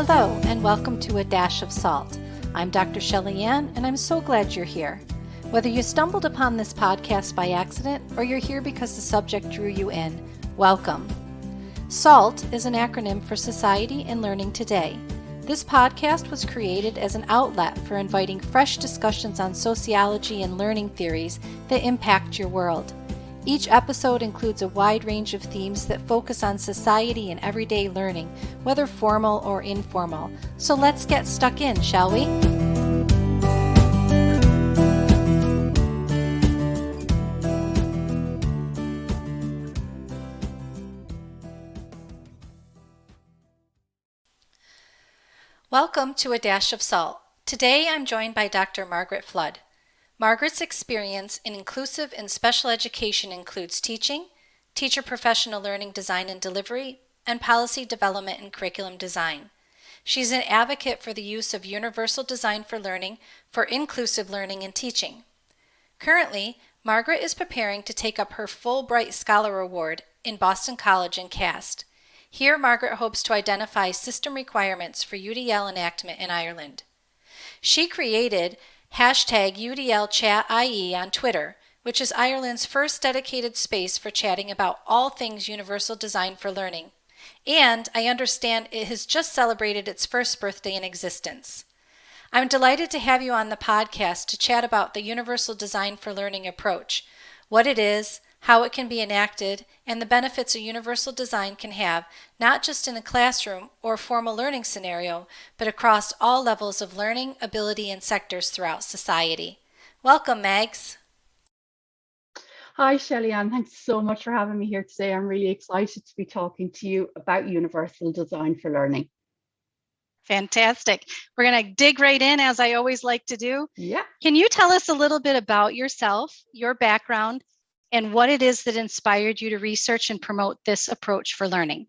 Hello, and welcome to A Dash of Salt. I'm Dr. Shelley Ann, and I'm so glad you're here. Whether you stumbled upon this podcast by accident or you're here because the subject drew you in, welcome. SALT is an acronym for Society and Learning Today. This podcast was created as an outlet for inviting fresh discussions on sociology and learning theories that impact your world. Each episode includes a wide range of themes that focus on society and everyday learning, whether formal or informal. So let's get stuck in, shall we? Welcome to A Dash of Salt. Today I'm joined by Dr. Margaret Flood. Margaret's experience in inclusive and special education includes teaching, teacher professional learning design and delivery, and policy development and curriculum design. She's an advocate for the use of universal design for learning for inclusive learning and teaching. Currently, Margaret is preparing to take up her Fulbright Scholar Award in Boston College and CAST. Here, Margaret hopes to identify system requirements for UDL enactment in Ireland. She created #UDLChatIE on Twitter, which is Ireland's first dedicated space for chatting about all things universal design for learning. And I understand it has just celebrated its first birthday in existence. I'm delighted to have you on the podcast to chat about the universal design for learning approach, what it is, how it can be enacted, and the benefits a universal design can have, not just in a classroom or formal learning scenario, but across all levels of learning, ability, and sectors throughout society. Welcome, Mags. Hi, Shelley Ann. Thanks so much for having me here today. I'm really excited to be talking to you about universal design for learning. Fantastic. We're going to dig right in, as I always like to do. Yeah. Can you tell us a little bit about yourself, your background, and what it is that inspired you to research and promote this approach for learning?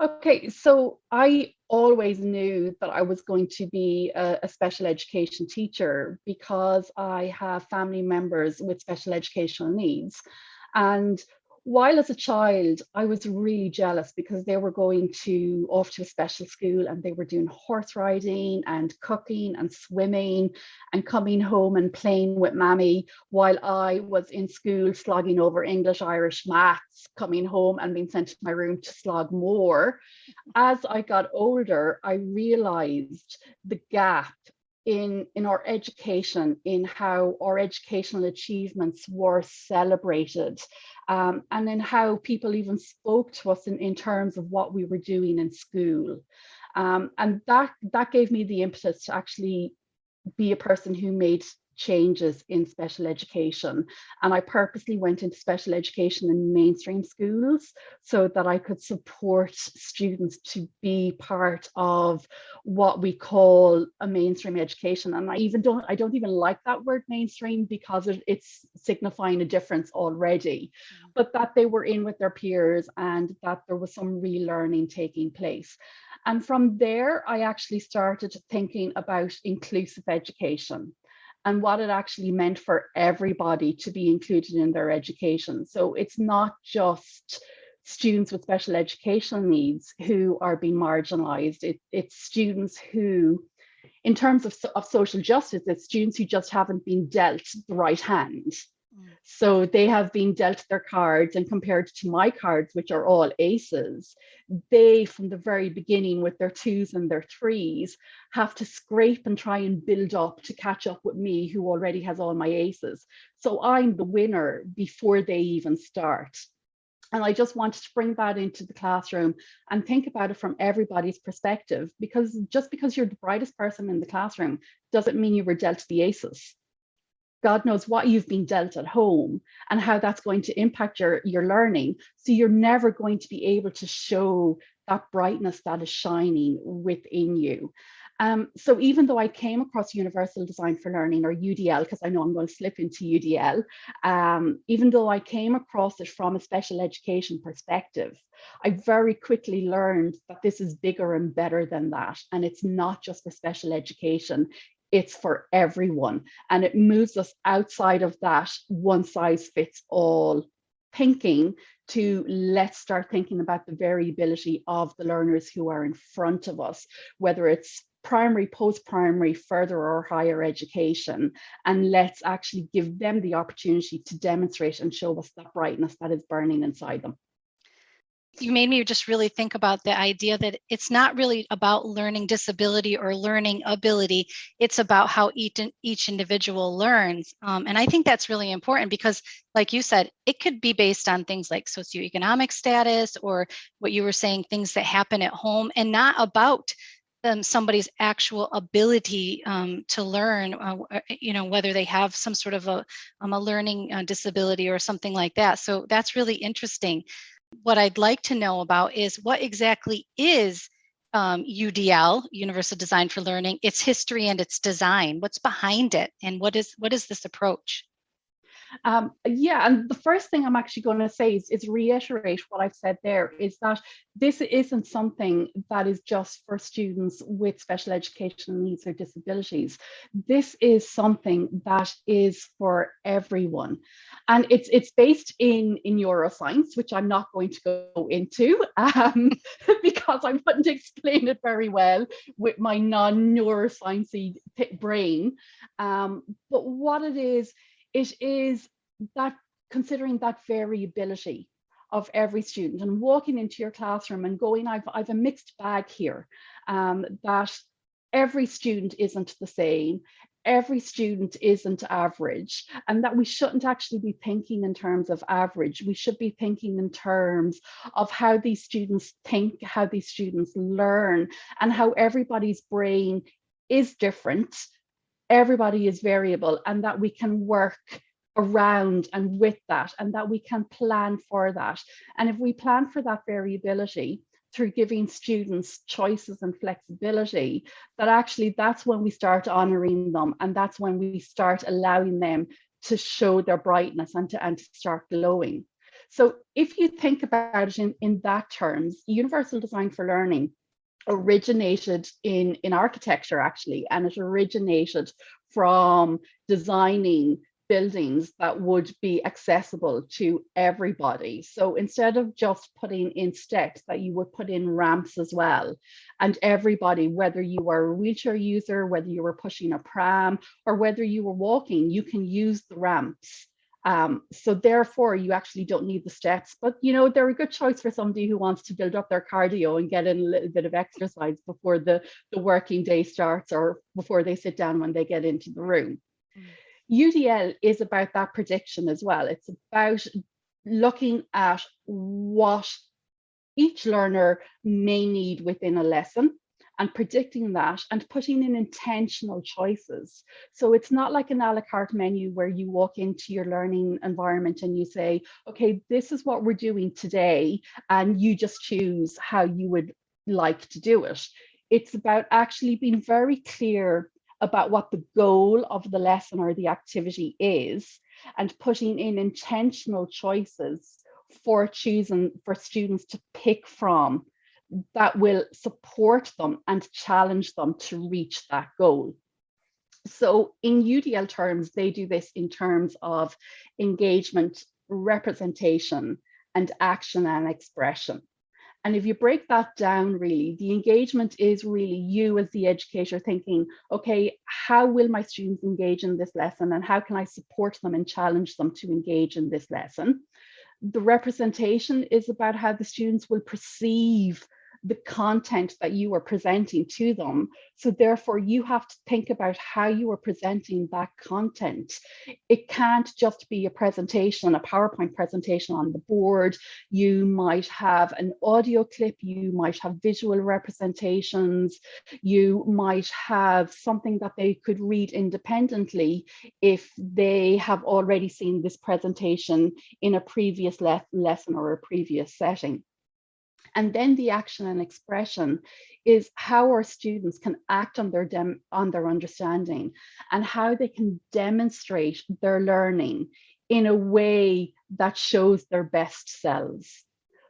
Okay, so I always knew that I was going to be a special education teacher because I have family members with special educational needs. And while as a child, I was really jealous because they were going off to a special school and they were doing horse riding and cooking and swimming and coming home and playing with mammy while I was in school slogging over English, Irish, maths, coming home and being sent to my room to slog more. As I got older, I realized the gap in our education, in how our educational achievements were celebrated, and in how people even spoke to us in terms of what we were doing in school. And that gave me the impetus to actually be a person who made changes in special education. And I purposely went into special education in mainstream schools so that I could support students to be part of what we call a mainstream education. And I don't even like that word mainstream because it's signifying a difference already, but that they were in with their peers and that there was some relearning taking place. And from there, I actually started thinking about inclusive education and what it actually meant for everybody to be included in their education. So it's not just students with special educational needs who are being marginalized. It's students who, in terms of social justice, it's students who just haven't been dealt the right hand. So they have been dealt their cards, and compared to my cards, which are all aces, they from the very beginning with their twos and their threes have to scrape and try and build up to catch up with me who already has all my aces. So I'm the winner before they even start. And I just wanted to bring that into the classroom and think about it from everybody's perspective, because just because you're the brightest person in the classroom doesn't mean you were dealt the aces. God knows what you've been dealt at home and how that's going to impact your learning. So you're never going to be able to show that brightness that is shining within you. So even though I came across Universal Design for Learning, or UDL, because I know I'm going to slip into UDL, even though I came across it from a special education perspective, I very quickly learned that this is bigger and better than that. And it's not just for special education. It's for everyone, and it moves us outside of that one size fits all thinking to let's start thinking about the variability of the learners who are in front of us, whether it's primary, post-primary, further or higher education, and let's actually give them the opportunity to demonstrate and show us that brightness that is burning inside them. You made me just really think about the idea that it's not really about learning disability or learning ability. It's about how each individual learns. And I think that's really important because, like you said, it could be based on things like socioeconomic status or what you were saying, things that happen at home, and not about somebody's actual ability to learn, whether they have some sort of a learning disability or something like that. So that's really interesting. What I'd like to know about is what exactly is UDL, Universal Design for Learning, its history and its design. What's behind it, and what is this approach? Yeah, and the first thing I'm actually going to say is reiterate what I've said there, is that this isn't something that is just for students with special educational needs or disabilities. This is something that is for everyone. And it's based in neuroscience, which I'm not going to go into because I wouldn't explain it very well with my non-neurosciencey brain. But what it is that considering that variability of every student and walking into your classroom and going, I've a mixed bag here, that every student isn't the same, every student isn't average, and that we shouldn't actually be thinking in terms of average. We should be thinking in terms of how these students think, how these students learn, and how everybody's brain is different, everybody is variable, and that we can work around and with that, and that we can plan for that. And if we plan for that variability through giving students choices and flexibility, that actually that's when we start honoring them, and that's when we start allowing them to show their brightness and to start glowing. So if you think about it in that terms, Universal Design for Learning originated in architecture actually, and it originated from designing buildings that would be accessible to everybody. So instead of just putting in steps, that you would put in ramps as well. And everybody, whether you were a wheelchair user, whether you were pushing a pram, or whether you were walking, you can use the ramps. So therefore, you actually don't need the steps, but they're a good choice for somebody who wants to build up their cardio and get in a little bit of exercise before the working day starts, or before they sit down when they get into the room. UDL is about that prediction as well. It's about looking at what each learner may need within a lesson and predicting that and putting in intentional choices. So it's not like an a la carte menu where you walk into your learning environment and you say, okay, this is what we're doing today, and you just choose how you would like to do it. It's about actually being very clear about what the goal of the lesson or the activity is, and putting in intentional choices for students to pick from that will support them and challenge them to reach that goal. So in UDL terms, they do this in terms of engagement, representation, and action and expression. And if you break that down, really, the engagement is really you as the educator thinking, okay, how will my students engage in this lesson, and how can I support them and challenge them to engage in this lesson? The representation is about how the students will perceive the content that you are presenting to them. So therefore, you have to think about how you are presenting that content. It can't just be a presentation, a PowerPoint presentation on the board. You might have an audio clip, you might have visual representations, you might have something that they could read independently if they have already seen this presentation in a previous lesson or a previous setting. And then the action and expression is how our students can act on their understanding, and how they can demonstrate their learning in a way that shows their best selves.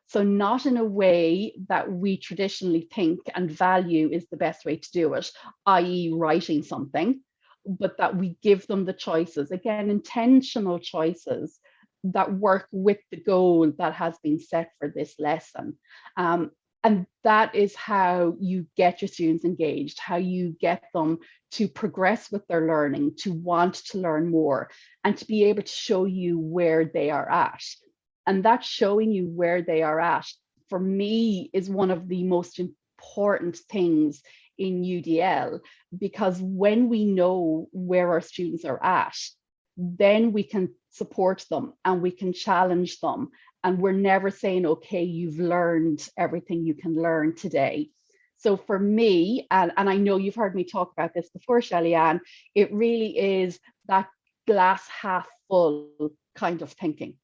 So not in a way that we traditionally think and value is the best way to do it, i.e. writing something, but that we give them the choices, again, intentional choices that work with the goal that has been set for this lesson. And that is how you get your students engaged, how you get them to progress with their learning, to want to learn more, and to be able to show you where they are at. And that showing you where they are at, for me, is one of the most important things in UDL, because when we know where our students are at, then we can support them and we can challenge them. And we're never saying, okay, you've learned everything you can learn today. So for me, and I know you've heard me talk about this before, Shelley-Ann, it really is that glass half full kind of thinking.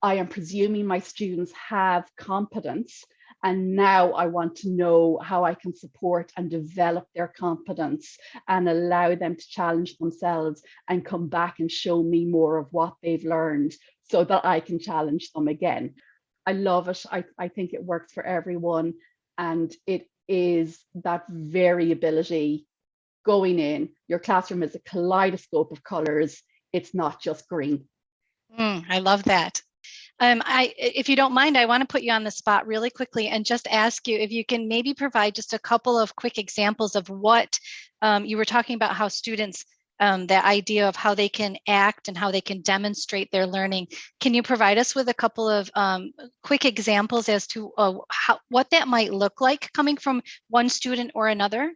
I am presuming my students have competence, and now I want to know how I can support and develop their competence and allow them to challenge themselves and come back and show me more of what they've learned so that I can challenge them again. I love it. I think it works for everyone. And it is that variability going in. Your classroom is a kaleidoscope of colors. It's not just green. I love that. If you don't mind, I want to put you on the spot really quickly and just ask you if you can maybe provide just a couple of quick examples of what you were talking about, how students, that idea of how they can act and how they can demonstrate their learning. Can you provide us with a couple of quick examples as to what that might look like coming from one student or another?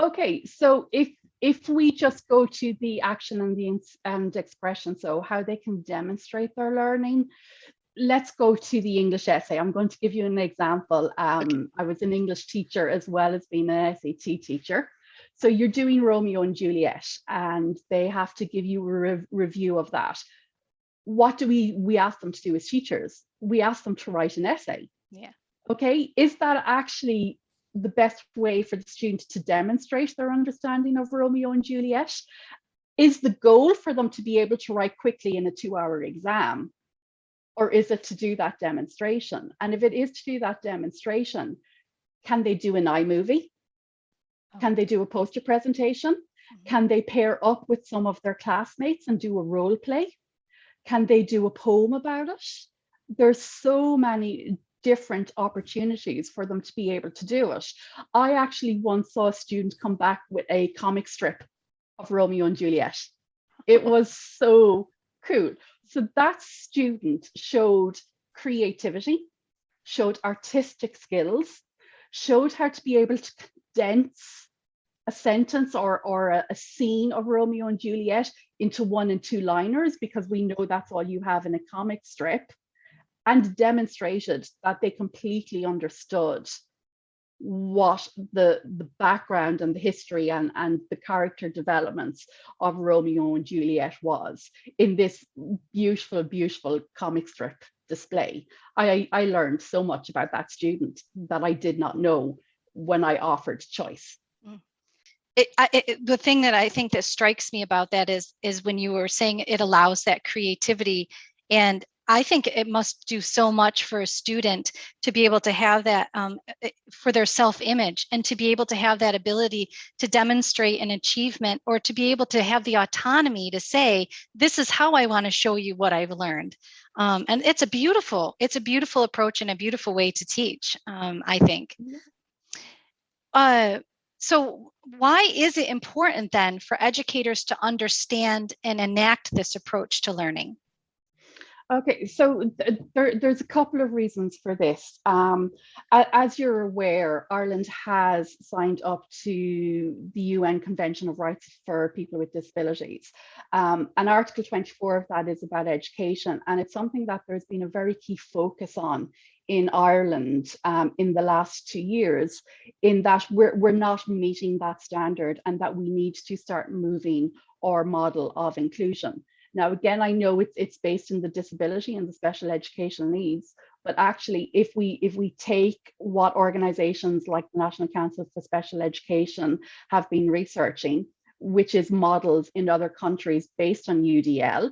Okay, so if we just go to the action and expression, so how they can demonstrate their learning, let's go to the English essay. I'm going to give you an example. Okay. I was an English teacher as well as being an SAT teacher. So you're doing Romeo and Juliet, and they have to give you a review of that. What do we ask them to do as teachers? We ask them to write an essay. Yeah. Okay, is that actually the best way for the student to demonstrate their understanding of Romeo and Juliet? Is the goal for them to be able to write quickly in a 2-hour exam? Or is it to do that demonstration? And if it is to do that demonstration, can they do an iMovie? Can they do a poster presentation? Can they pair up with some of their classmates and do a role play? Can they do a poem about it? There's so many different opportunities for them to be able to do it. I actually once saw a student come back with a comic strip of Romeo and Juliet. It was so cool. So that student showed creativity, showed artistic skills, showed how to be able to condense a sentence or a scene of Romeo and Juliet into 1 and 2 liners, because we know that's all you have in a comic strip, and demonstrated that they completely understood what the background and the history and the character developments of Romeo and Juliet was in this beautiful, beautiful comic strip display. I learned so much about that student that I did not know when I offered choice. The thing that I think that strikes me about that is when you were saying it allows that creativity, and I think it must do so much for a student to be able to have that for their self-image, and to be able to have that ability to demonstrate an achievement, or to be able to have the autonomy to say, this is how I want to show you what I've learned. And it's a beautiful approach and a beautiful way to teach, I think. So why is it important then for educators to understand and enact this approach to learning? Okay, so there's a couple of reasons for this. As you're aware, Ireland has signed up to the UN Convention of Rights for People with Disabilities. And Article 24 of that is about education. And it's something that there's been a very key focus on in Ireland in the last 2 years, in that we're not meeting that standard, and that we need to start moving our model of inclusion. Now, again, I know it's based in the disability and the special educational needs, but actually, if we take what organizations like the National Council for Special Education have been researching, which is models in other countries based on UDL,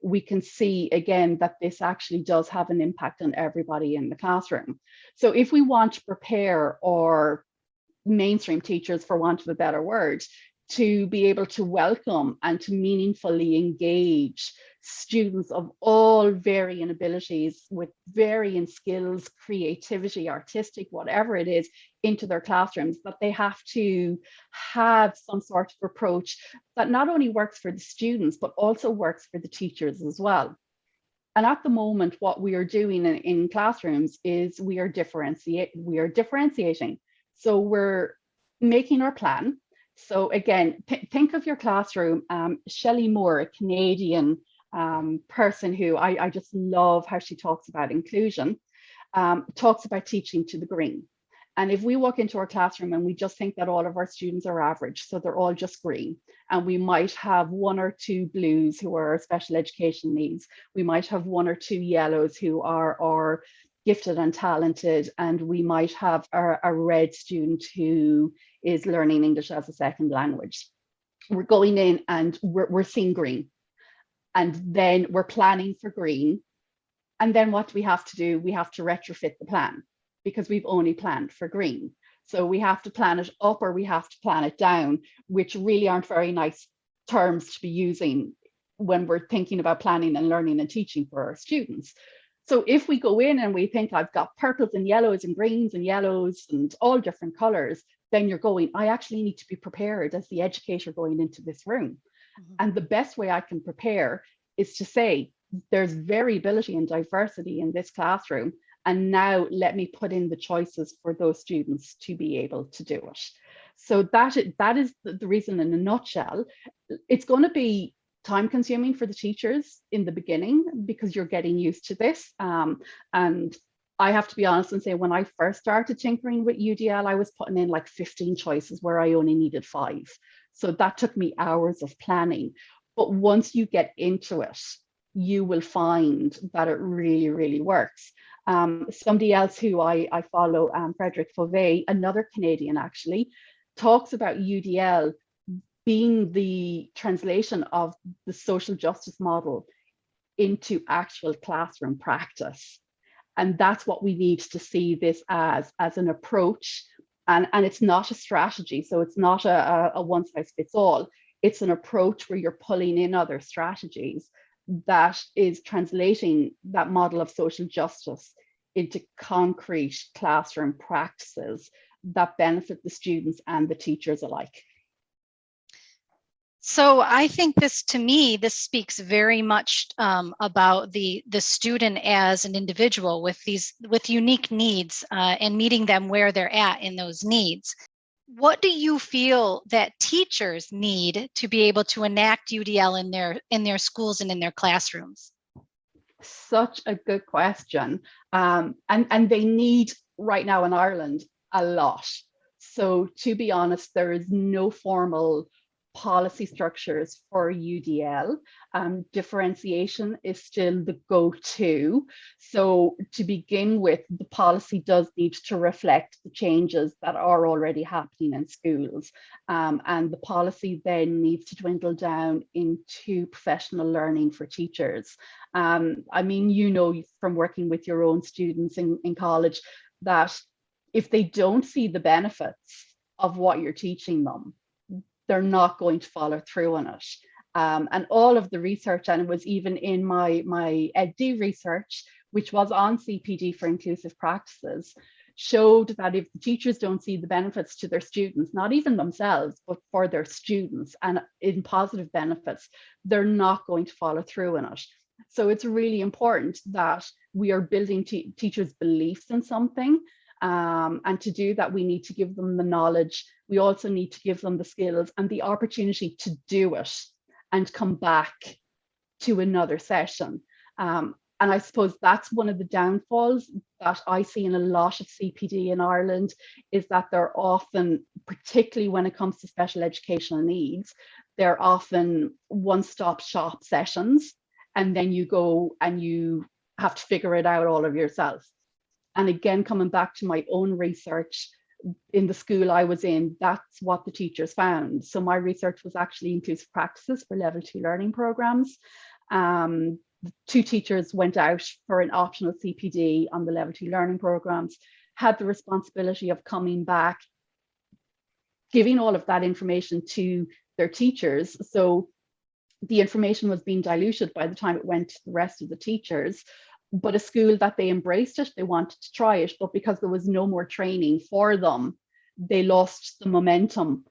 we can see again that this actually does have an impact on everybody in the classroom. So if we want to prepare our mainstream teachers, for want of a better word, to be able to welcome and to meaningfully engage students of all varying abilities with varying skills, creativity, artistic, whatever it is, into their classrooms, that they have to have some sort of approach that not only works for the students, but also works for the teachers as well. And at the moment, what we are doing in classrooms is we are differentiating. So we're making our plan. So again, think of your classroom. Shelley Moore, a Canadian person who I just love how she talks about inclusion, talks about teaching to the green. And if we walk into our classroom and we just think that all of our students are average, so they're all just green, and we might have one or two blues who are special education needs, we might have one or two yellows who are gifted and talented, and we might have a red student who is learning English as a second language. We're going in and we're seeing green, and then we're planning for green. And then what do we have to do? We have to retrofit the plan, because we've only planned for green. So we have to plan it up or we have to plan it down, which really aren't very nice terms to be using when we're thinking about planning and learning and teaching for our students. So if we go in and we think I've got purples and yellows and greens and yellows and all different colors, then you're going, I actually need to be prepared as the educator going into this room. Mm-hmm. And the best way I can prepare is to say, there's variability and diversity in this classroom. And now let me put in the choices for those students to be able to do it. So that is the reason in a nutshell. It's going to be time consuming for the teachers in the beginning because you're getting used to this. And I have to be honest and say, when I first started tinkering with UDL, I was putting in like 15 choices where I only needed 5. So that took me hours of planning. But once you get into it, you will find that it really, really works. Somebody else who I follow, Frederick Fauvet, another Canadian actually, talks about UDL being the translation of the social justice model into actual classroom practice. And that's what we need to see this as an approach. And it's not a strategy. So it's not a one size fits all. It's an approach where you're pulling in other strategies that is translating that model of social justice into concrete classroom practices that benefit the students and the teachers alike. So I think this speaks very much about the student as an individual with unique needs and meeting them where they're at in those needs. What do you feel that teachers need to be able to enact UDL in their schools and in their classrooms? Such a good question. And they need right now in Ireland a lot. So to be honest, there is no formal policy structures for UDL. Differentiation is still the go-to. So to begin with, the policy does need to reflect the changes that are already happening in schools. And the policy then needs to dwindle down into professional learning for teachers. I mean, you know, from working with your own students in college, that if they don't see the benefits of what you're teaching them, they're not going to follow through on it. And all of the research, and it was even in my EdD research, which was on CPD for inclusive practices, showed that if the teachers don't see the benefits to their students, not even themselves, but for their students and in positive benefits, they're not going to follow through on it. So it's really important that we are building teachers' beliefs in something. And to do that, we need to give them the knowledge. We also need to give them the skills and the opportunity to do it and come back to another session. And I suppose that's one of the downfalls that I see in a lot of CPD in Ireland, is that they're often, particularly when it comes to special educational needs, they're often one-stop shop sessions, and then you go and you have to figure it out all of yourself. And again, coming back to my own research in the school I was in, that's what the teachers found. So my research was actually inclusive practices for level 2 learning programs. 2 teachers went out for an optional CPD on the level 2 learning programs, had the responsibility of coming back, giving all of that information to their teachers. So the information was being diluted by the time it went to the rest of the teachers. But a school that they embraced it, they wanted to try it, but because there was no more training for them, they lost the momentum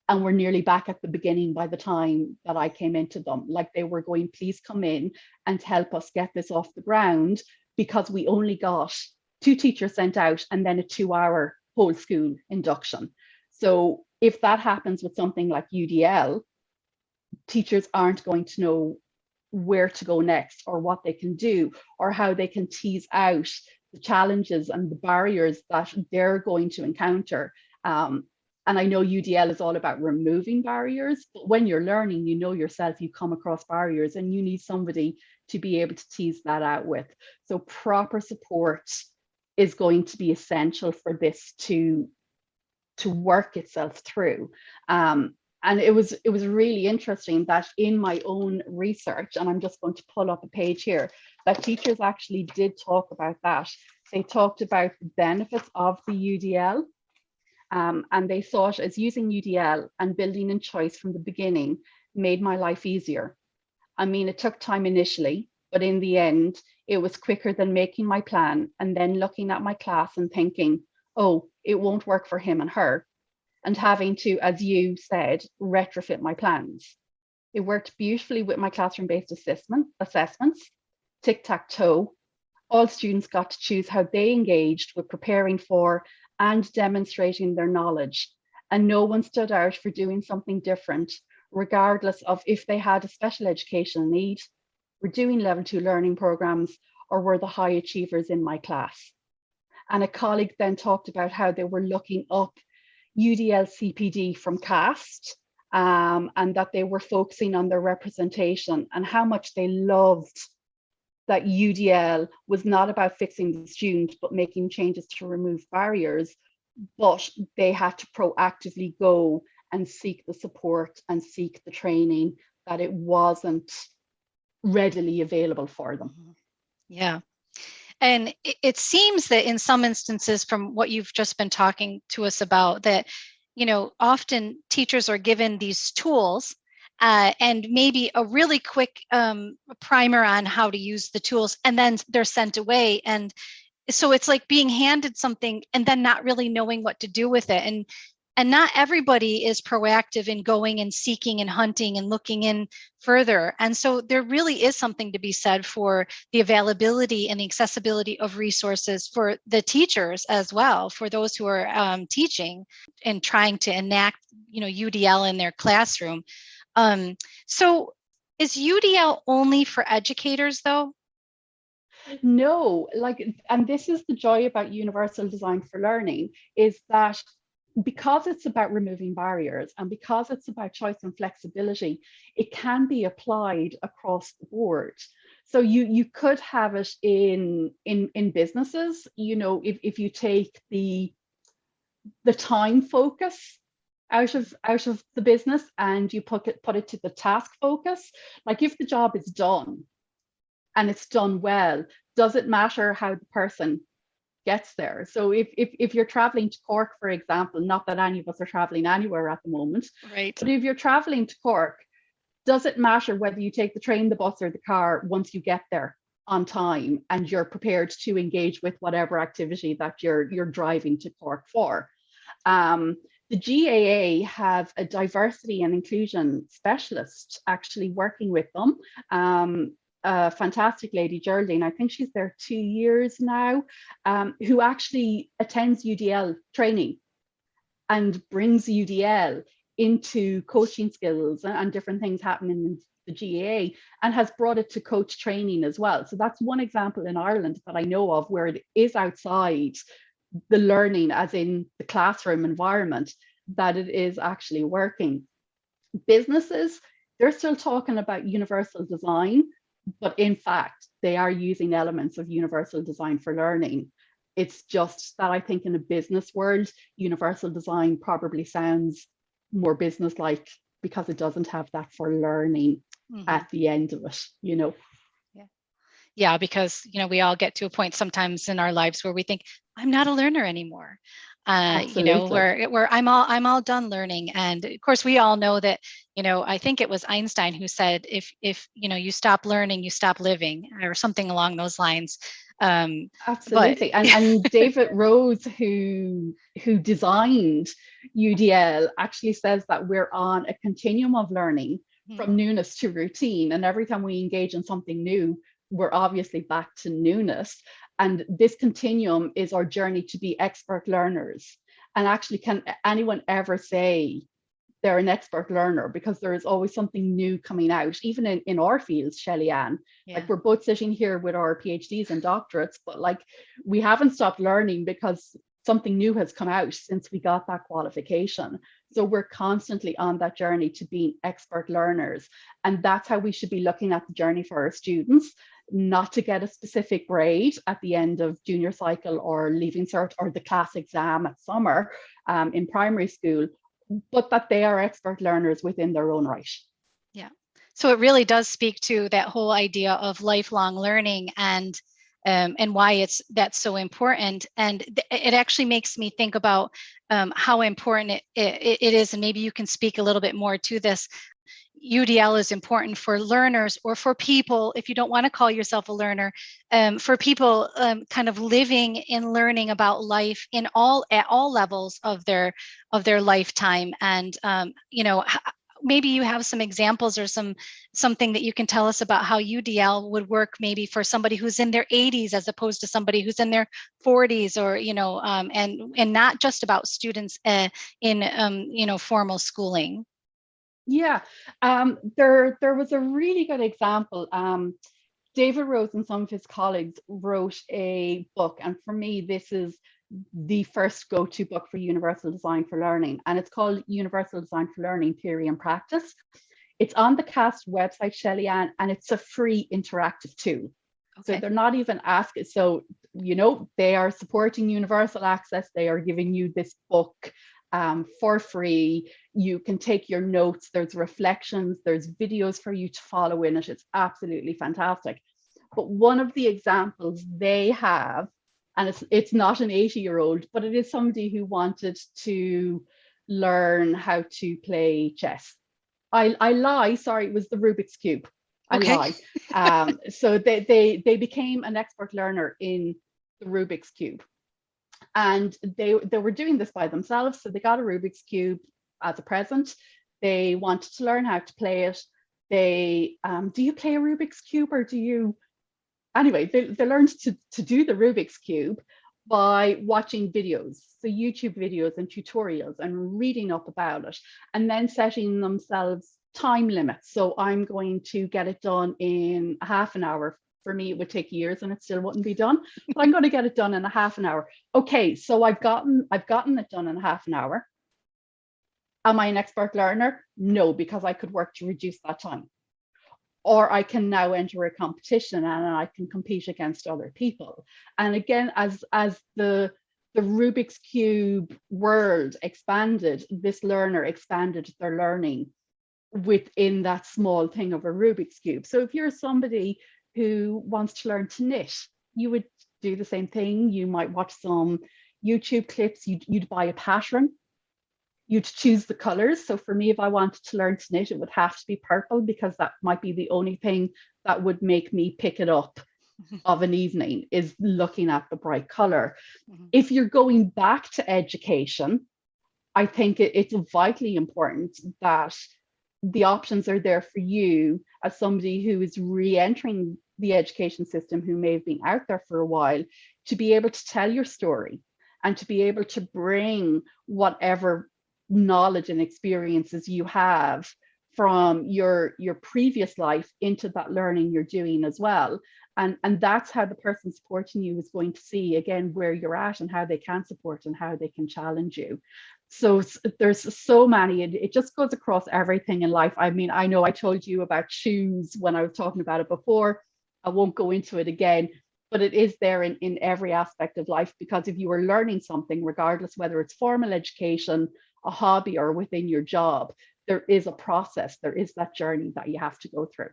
and were nearly back at the beginning by the time that I came into them. Like they were going, please come in and help us get this off the ground, because we only got 2 teachers sent out and then a 2-hour whole school induction. So if that happens with something like UDL, teachers aren't going to know where to go next or what they can do or how they can tease out the challenges and the barriers that they're going to encounter. And I know UDL is all about removing barriers, but when you're learning, you know yourself, you come across barriers and you need somebody to be able to tease that out with. So proper support is going to be essential for this to work itself through. And it was really interesting that in my own research, and I'm just going to pull up a page here, that teachers actually did talk about that. They talked about the benefits of the UDL, and they saw it as using UDL and building in choice from the beginning made my life easier. I mean, it took time initially, but in the end, it was quicker than making my plan and then looking at my class and thinking, oh, it won't work for him and her, and having to, as you said, retrofit my plans. It worked beautifully with my classroom-based assessments, tic-tac-toe. All students got to choose how they engaged with preparing for and demonstrating their knowledge, and no one stood out for doing something different, regardless of if they had a special educational need, were doing level 2 learning programs, or were the high achievers in my class. And a colleague then talked about how they were looking up UDL CPD from CAST, and that they were focusing on their representation and how much they loved that UDL was not about fixing the student, but making changes to remove barriers, but they had to proactively go and seek the support and seek the training, that it wasn't readily available for them. Yeah. And it seems that in some instances, from what you've just been talking to us about, that, often teachers are given these tools and maybe a really quick primer on how to use the tools, and then they're sent away. And so it's like being handed something and then not really knowing what to do with it. And not everybody is proactive in going and seeking and hunting and looking in further. And so there really is something to be said for the availability and the accessibility of resources for the teachers as well, for those who are teaching and trying to enact, UDL in their classroom. So is UDL only for educators though? No, and this is the joy about universal design for learning, is that because it's about removing barriers and because it's about choice and flexibility, it can be applied across the board. So you could have it in businesses, if you take the time focus out of the business and you put it to the task focus. Like if the job is done and it's done well, does it matter how the person gets there? So if you're traveling to Cork, for example, not that any of us are traveling anywhere at the moment, right? But if you're traveling to Cork, does it matter whether you take the train, the bus, or the car once you get there on time and you're prepared to engage with whatever activity that you're driving to Cork for? The GAA have a diversity and inclusion specialist actually working with them. A fantastic lady, Geraldine, I think she's there 2 years now, who actually attends UDL training and brings UDL into coaching skills and different things happening in the GAA, and has brought it to coach training as well. So that's one example in Ireland that I know of where it is outside the learning, as in the classroom environment, that it is actually working. Businesses, they're still talking about universal design, but in fact, they are using elements of universal design for learning. It's just that I think in a business world, universal design probably sounds more business-like because it doesn't have that for learning at the end of it, Yeah, because, we all get to a point sometimes in our lives where we think, I'm not a learner anymore. Absolutely. where I'm all done learning. And of course we all know that, I think it was Einstein who said, if you stop learning, you stop living, or something along those lines. But Absolutely. And David Rose, who designed UDL, actually says that we're on a continuum of learning from newness to routine. And every time we engage in something new, we're obviously back to newness. And this continuum is our journey to be expert learners. And actually, can anyone ever say they're an expert learner? Because there is always something new coming out, even in our fields, Shelly Ann. yeah. Like, we're both sitting here with our PhDs and doctorates, but like, we haven't stopped learning because something new has come out since we got that qualification. So we're constantly on that journey to being expert learners. And that's how we should be looking at the journey for our students, not to get a specific grade at the end of junior cycle or leaving cert or the class exam at summer in primary school, but that they are expert learners within their own right. Yeah. So it really does speak to that whole idea of lifelong learning, and why that's so important. And it actually makes me think about how important it is. And maybe you can speak a little bit more to this. UDL is important for learners, or for people, if you don't want to call yourself a learner, for people kind of living and learning about life at all levels of their lifetime. And maybe you have some examples or something that you can tell us about how UDL would work, maybe for somebody who's in their 80s as opposed to somebody who's in their 40s, or and not just about students in formal schooling. Yeah, there was a really good example. David Rose and some of his colleagues wrote a book, and for me, this is the first go-to book for universal design for learning, and it's called Universal Design for Learning: Theory and Practice. It's on the CAST website, Shelly Ann, and it's a free interactive tool. Okay. So they're not even asking. So, they are supporting universal access. They are giving you this book for free. You can take your notes. There's reflections. There's videos for you to follow in it. It's absolutely fantastic. But one of the examples they have, and it's not an 80-year-old, but it is somebody who wanted to learn how to play chess. I lie, sorry, it was the Rubik's Cube. I lie. So they became an expert learner in the Rubik's Cube. And they were doing this by themselves. So they got a Rubik's Cube as a present. They wanted to learn how to play it. Do you play a Rubik's Cube, or do you? Anyway, they learned to do the Rubik's Cube by watching videos, so YouTube videos and tutorials, and reading up about it, and then setting themselves time limits. So I'm going to get it done in a half an hour. For me, it would take years and it still wouldn't be done, but I'm going to get it done in a half an hour. Okay, so I've gotten it done in a half an hour. Am I an expert learner? No, because I could work to reduce that time. Or I can now enter a competition and I can compete against other people. And again, as the Rubik's Cube world expanded, this learner expanded their learning within that small thing of a Rubik's Cube. So if you're somebody who wants to learn to knit, you would do the same thing. You might watch some YouTube clips. You'd buy a pattern. You'd choose the colors. So for me, if I wanted to learn to knit, it would have to be purple, because that might be the only thing that would make me pick it up of an evening, is looking at the bright color. If you're going back to education, I think it's vitally important that the options are there for you as somebody who is re-entering the education system, who may have been out there for a while, to be able to tell your story and to be able to bring whatever knowledge and experiences you have from your previous life into that learning you're doing as well. And that's how the person supporting you is going to see, again, where you're at and how they can support and how they can challenge you. So there's so many, it just goes across everything in life. I mean, I know I told you about shoes when I was talking about it before. I won't go into it again, but it is there in every aspect of life, because if you are learning something, regardless whether it's formal education, a hobby, or within your job, there is a process, there is that journey that you have to go through.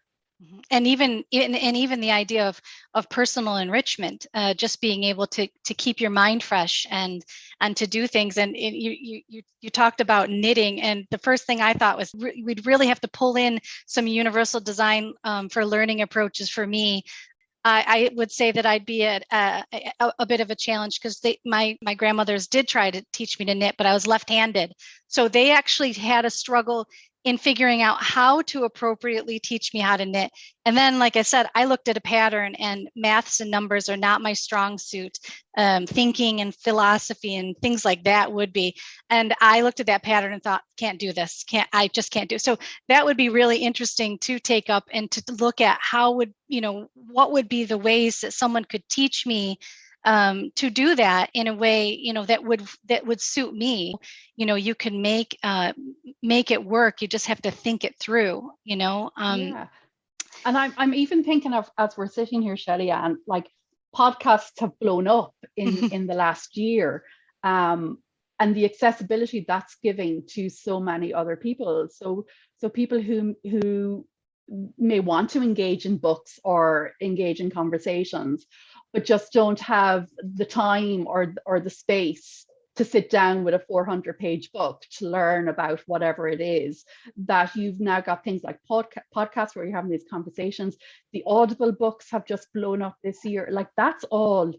And even the idea of personal enrichment, just being able to keep your mind fresh and to do things. And you talked about knitting, and the first thing I thought was we'd really have to pull in some universal design for learning approaches for me. I would say that I'd be at a bit of a challenge, because my grandmothers did try to teach me to knit, but I was left-handed. So they actually had a struggle in figuring out how to appropriately teach me how to knit. And then, like I said, I looked at a pattern, and maths and numbers are not my strong suit. Thinking and philosophy and things like that would be. And I looked at that pattern and thought, can't do this. I just can't do it. So that would be really interesting to take up and to look at how would, what would be the ways that someone could teach me to do that in a way, that would suit me. You can make it work. You just have to think it through. Yeah. And I'm even thinking of, as we're sitting here, Shelley, and like podcasts have blown up in the last year, and the accessibility that's giving to so many other people. So people who may want to engage in books or engage in conversations, but just don't have the time or the space to sit down with a 400-page book to learn about whatever it is, that you've now got things like podcasts where you're having these conversations. The Audible books have just blown up this year. Like, that's all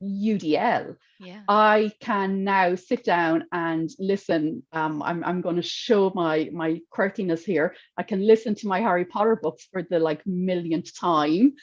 UDL. Yeah. I can now sit down and listen. I'm going to show my quirkiness here. I can listen to my Harry Potter books for the millionth time,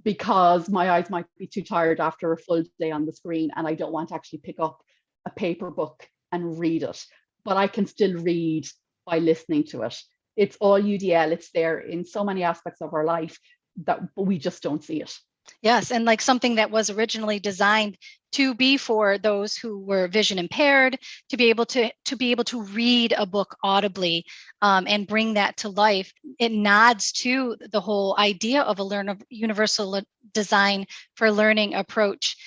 because my eyes might be too tired after a full day on the screen, and I don't want to actually pick up a paper book and read it. But I can still read by listening to it. It's all UDL. It's there in so many aspects of our life but we just don't see it. Yes, and like something that was originally designed to be for those who were vision impaired, to be able to read a book audibly, and bring that to life. It nods to the whole idea of a universal design for learning approach,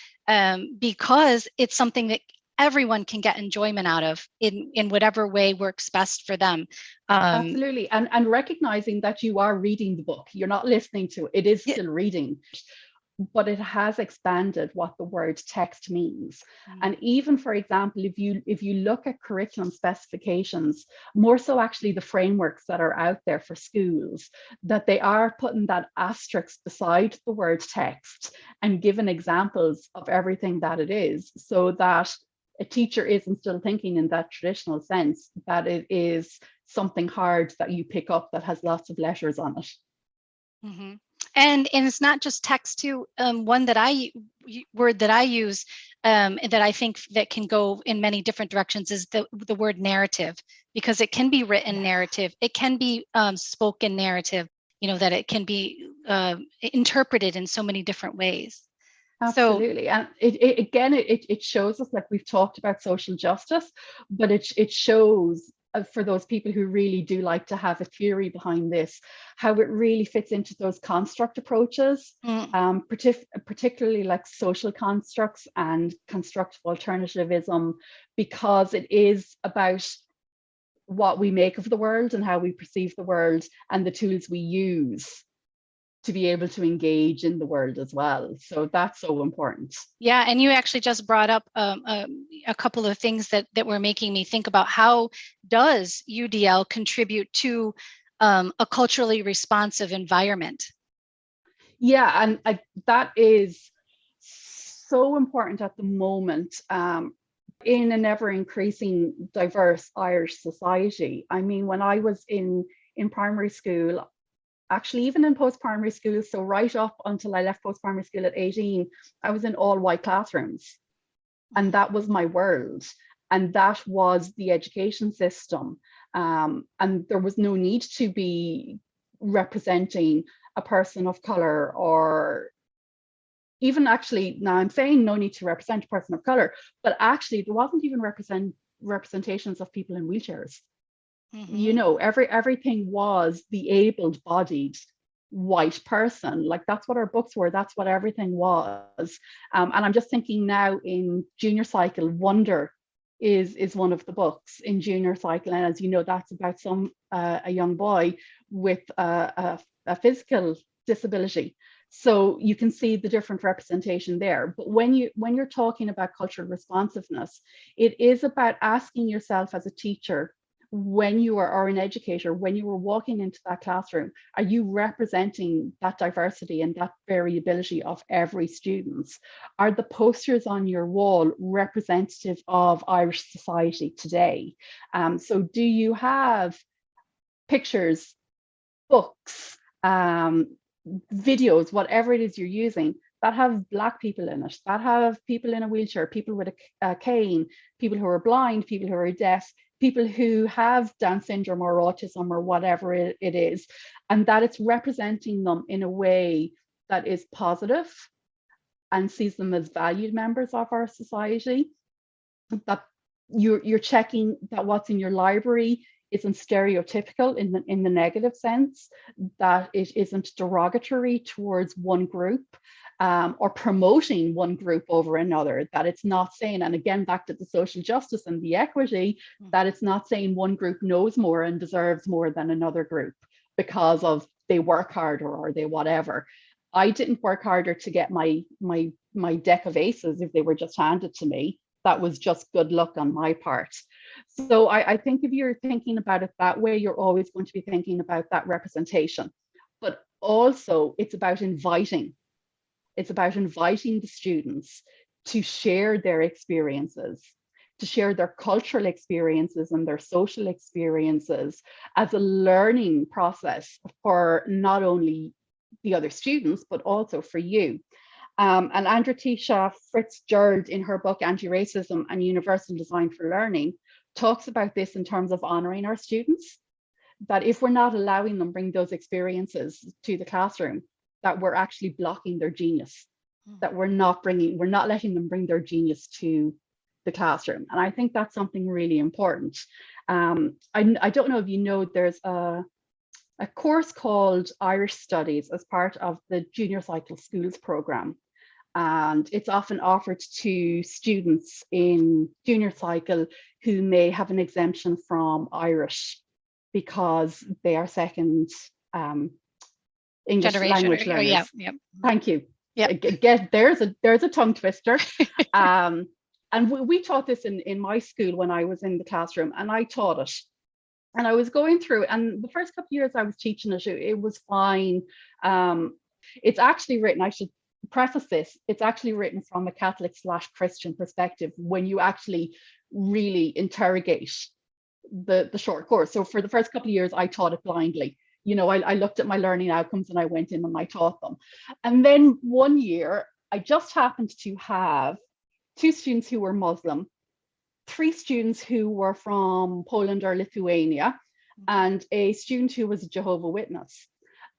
because it's something that everyone can get enjoyment out of in whatever way works best for them. Absolutely, and recognizing that you are reading the book, you're not listening to it. It is still reading. But it has expanded what the word text means. And even, for example, if you look at curriculum specifications, more so actually the frameworks that are out there for schools, that they are putting that asterisk beside the word text and giving examples of everything that it is, so that a teacher isn't still thinking in that traditional sense that it is something hard that you pick up that has lots of letters on it. Mm-hmm. And it's not just text too. One word that I use, that I think that can go in many different directions, is the word narrative, because it can be written narrative, it can be spoken narrative. That it can be interpreted in so many different ways. Absolutely. So, and it shows us, like we've talked about social justice, but it shows, for those people who really do like to have a theory behind this, how it really fits into those construct approaches, particularly like social constructs and constructive alternativism, because it is about what we make of the world and how we perceive the world and the tools we use to be able to engage in the world as well. So that's so important. Yeah, and you actually just brought up a couple of things that were making me think about, how does UDL contribute to a culturally responsive environment? Yeah, and that is so important at the moment, in an ever increasing diverse Irish society. I mean, when I was in primary school, actually even in post-primary school, so right up until I left post-primary school at 18, I was in all white classrooms, and that was my world, and that was the education system, and there was no need to be representing a person of color, or even, actually, now I'm saying no need to represent a person of color, but actually there wasn't even representations of people in wheelchairs. Everything was the able-bodied white person. Like, that's what our books were, that's what everything was. And I'm just thinking now in junior cycle, Wonder is one of the books in Junior Cycle, and as you know, that's about a young boy with a physical disability. So you can see the different representation there. But when you're talking about cultural responsiveness, it is about asking yourself as a teacher, when you are, or an educator, when you are walking into that classroom, are you representing that diversity and that variability of every student? Are the posters on your wall representative of Irish society today? So do you have pictures, books, videos, whatever it is you're using, that have Black people in it, that have people in a wheelchair, people with a cane, people who are blind, people who are deaf, people who have Down syndrome or autism or whatever it is, and that it's representing them in a way that is positive and sees them as valued members of our society, that you're checking that what's in your library isn't stereotypical in the negative sense, that it isn't derogatory towards one group, or promoting one group over another, that it's not saying, and again, back to the social justice and the equity, that it's not saying one group knows more and deserves more than another group because of they work harder or they whatever. I didn't work harder to get my deck of aces if they were just handed to me. That was just good luck on my part. So I think if you're thinking about it that way, you're always going to be thinking about that representation. But also it's about inviting. It's about inviting the students to share their experiences, to share their cultural experiences and their social experiences as a learning process for not only the other students, but also for you. And Andra Fitzgerald, in her book Anti-Racism and Universal Design for Learning, talks about this in terms of honoring our students, that if we're not allowing them bring those experiences to the classroom, that we're actually blocking their genius, that we're not letting them bring their genius to the classroom. And I think that's something really important. I don't know if you know, there's a course called Irish Studies as part of the Junior Cycle Schools program. And it's often offered to students in Junior Cycle who may have an exemption from Irish because they are second English language learners. Yeah, yeah. Thank you. Yeah. There's a tongue twister. And we taught this in my school when I was in the classroom, and I taught it. And I was going through, and the first couple of years I was teaching it, it was fine. It's actually written, I should preface this, it's actually written from a Catholic/Christian perspective when you actually really interrogate the short course. So for the first couple of years, I taught it blindly. You know, I looked at my learning outcomes and I went in and I taught them. And then one year, I just happened to have 2 students who were Muslim, 3 students who were from Poland or Lithuania, and a student who was a Jehovah's Witness.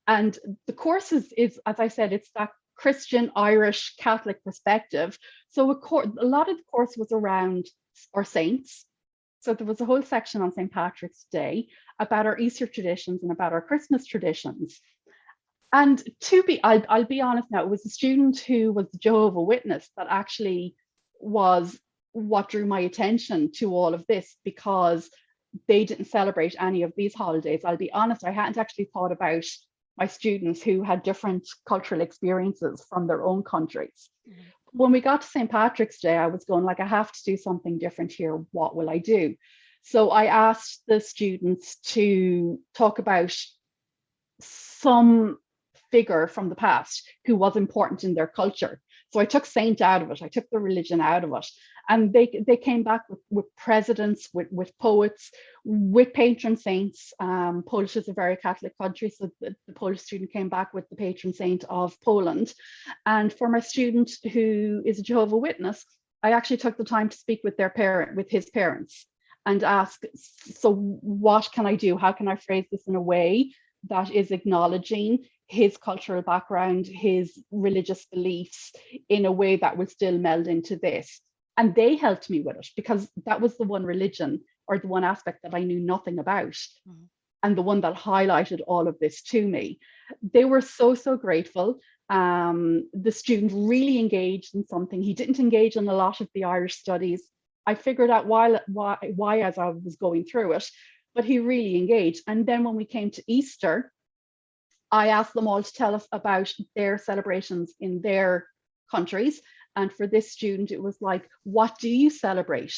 And the course is, as I said, it's that Christian, Irish, Catholic perspective. So a lot of the course was around our saints. So there was a whole section on St. Patrick's Day about our Easter traditions and about our Christmas traditions. And I'll be honest now, it was a student who was the Jehovah's Witness that actually was what drew my attention to all of this, because they didn't celebrate any of these holidays. I'll be honest, I hadn't actually thought about my students who had different cultural experiences from their own countries. Mm-hmm. When we got to St. Patrick's Day, I was going like, I have to do something different here. What will I do? So I asked the students to talk about some figure from the past who was important in their culture. So I took saint out of it, I took the religion out of it, and they came back with presidents, with poets, with patron saints. Polish is a very Catholic country, so the Polish student came back with the patron saint of Poland. And for my student who is a Jehovah's Witness, I actually took the time to speak with his parents, and ask, so what can I do? How can I phrase this in a way that is acknowledging his cultural background, his religious beliefs, in a way that will still meld into this? And they helped me with it, because that was the one religion or the one aspect that I knew nothing about. Mm-hmm. And the one that highlighted all of this to me. They were so grateful. The student really engaged in something. He didn't engage in a lot of the Irish studies. I figured out why as I was going through it, but he really engaged. And then when we came to Easter, I asked them all to tell us about their celebrations in their countries. And for this student, it was like, what do you celebrate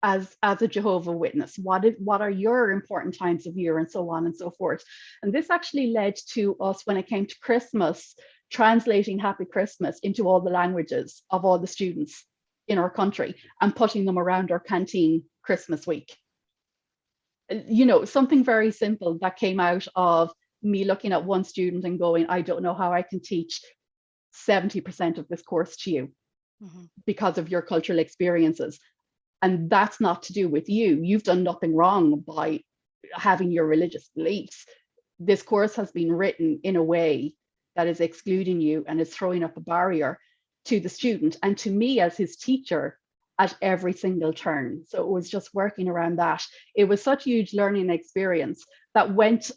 as a Jehovah Witness? What are your important times of year, and so on and so forth. And this actually led to us, when it came to Christmas, translating Happy Christmas into all the languages of all the students in our country and putting them around our canteen Christmas week. You know, something very simple that came out of me looking at one student and going, I don't know how I can teach 70% of this course to you because of your cultural experiences. And that's not to do with you. You've done nothing wrong by having your religious beliefs. This course has been written in a way that is excluding you and is throwing up a barrier to the student and to me as his teacher at every single turn. So it was just working around that. It was such a huge learning experience that went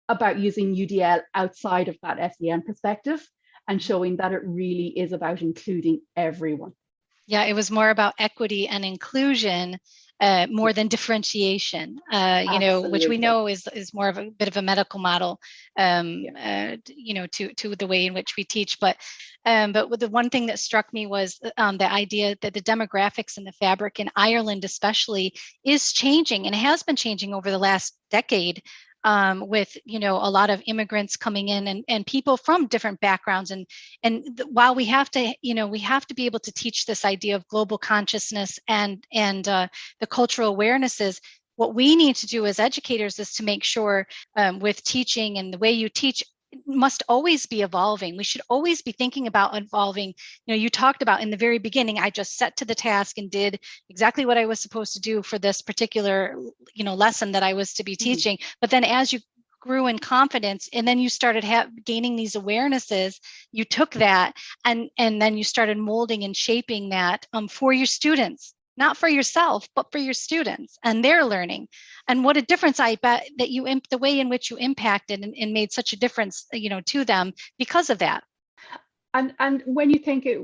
about using UDL outside of that SEN perspective and showing that it really is about including everyone. Yeah, it was more about equity and inclusion more than differentiation, you know, which we know is more of a bit of a medical model, you know, to the way in which we teach. But the one thing that struck me was the idea that the demographics and the fabric in Ireland especially is changing, and it has been changing over the last decade. With, you know, a lot of immigrants coming in and people from different backgrounds. While we have to, you know, we have to be able to teach this idea of global consciousness and the cultural awarenesses, what we need to do as educators is to make sure with teaching and the way you teach, must always be evolving. We should always be thinking about evolving. You know, you talked about in the very beginning, I just set to the task and did exactly what I was supposed to do for this particular, you know, lesson that I was to be teaching. But then as you grew in confidence and then you started gaining these awarenesses, you took that and then you started molding and shaping that for your students. Not for yourself, but for your students and their learning. And what a difference I bet that the way in which you impacted and made such a difference, you know, to them because of that. And when you think it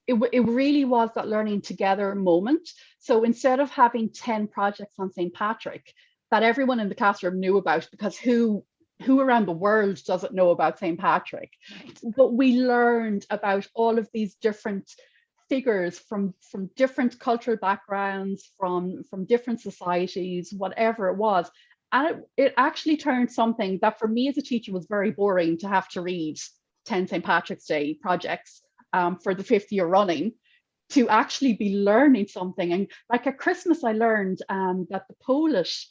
really was that learning together moment. So instead of having 10 projects on St. Patrick that everyone in the classroom knew about, because who around the world doesn't know about St. Patrick? Right. But we learned about all of these different figures from different cultural backgrounds, from different societies, whatever it was. And it actually turned something that for me as a teacher was very boring to have to read 10 St. Patrick's Day projects for the 5th year running, to actually be learning something. And like at Christmas, I learned that the Polish,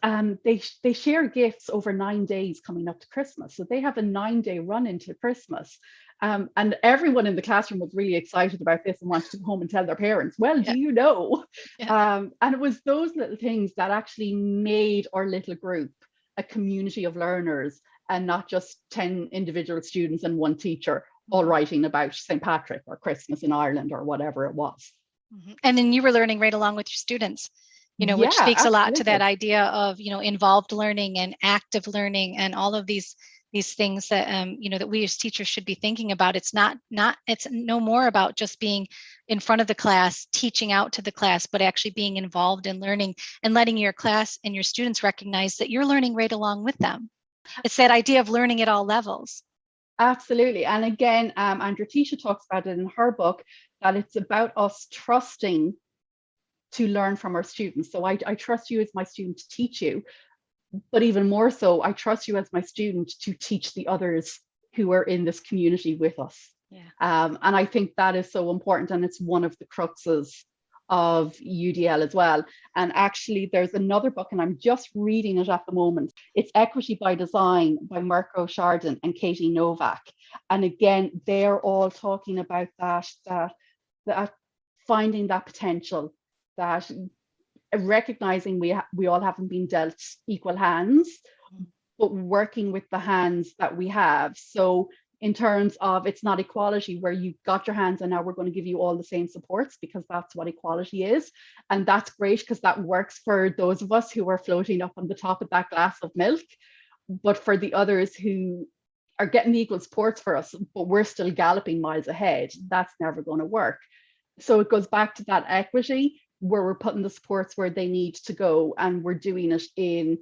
they share gifts over 9 days coming up to Christmas. So they have a 9-day run into Christmas. And everyone in the classroom was really excited about this and wanted to go home and tell their parents, well, do you know? And it was those little things that actually made our little group a community of learners and not just 10 individual students and one teacher all writing about St. Patrick or Christmas in Ireland or whatever it was. And then you were learning right along with your students, you know, which speaks a lot to that idea of, you know, involved learning and active learning and all of these things that, you know, that we as teachers should be thinking about. It's it's no more about just being in front of the class, teaching out to the class, but actually being involved in learning and letting your class and your students recognize that you're learning right along with them. It's that idea of learning at all levels. Absolutely. And again, Andrea Tisha talks about it in her book, that it's about us trusting to learn from our students. So I trust you as my student to teach you, but even more so, I trust you as my student to teach the others who are in this community with us. And I think that is so important. And it's one of the cruxes of UDL as well. And actually, there's another book, and I'm just reading it at the moment. It's Equity by Design by Mirko Chardon and Katie Novak. And again, they're all talking about that finding that potential, that recognizing we all haven't been dealt equal hands, but working with the hands that we have. So in terms of, it's not equality where you got your hands and now we're going to give you all the same supports, because that's what equality is. And that's great because that works for those of us who are floating up on the top of that glass of milk. But for the others who are getting the equal supports for us, but we're still galloping miles ahead, that's never going to work. So it goes back to that equity, where we're putting the supports where they need to go, and we're doing it in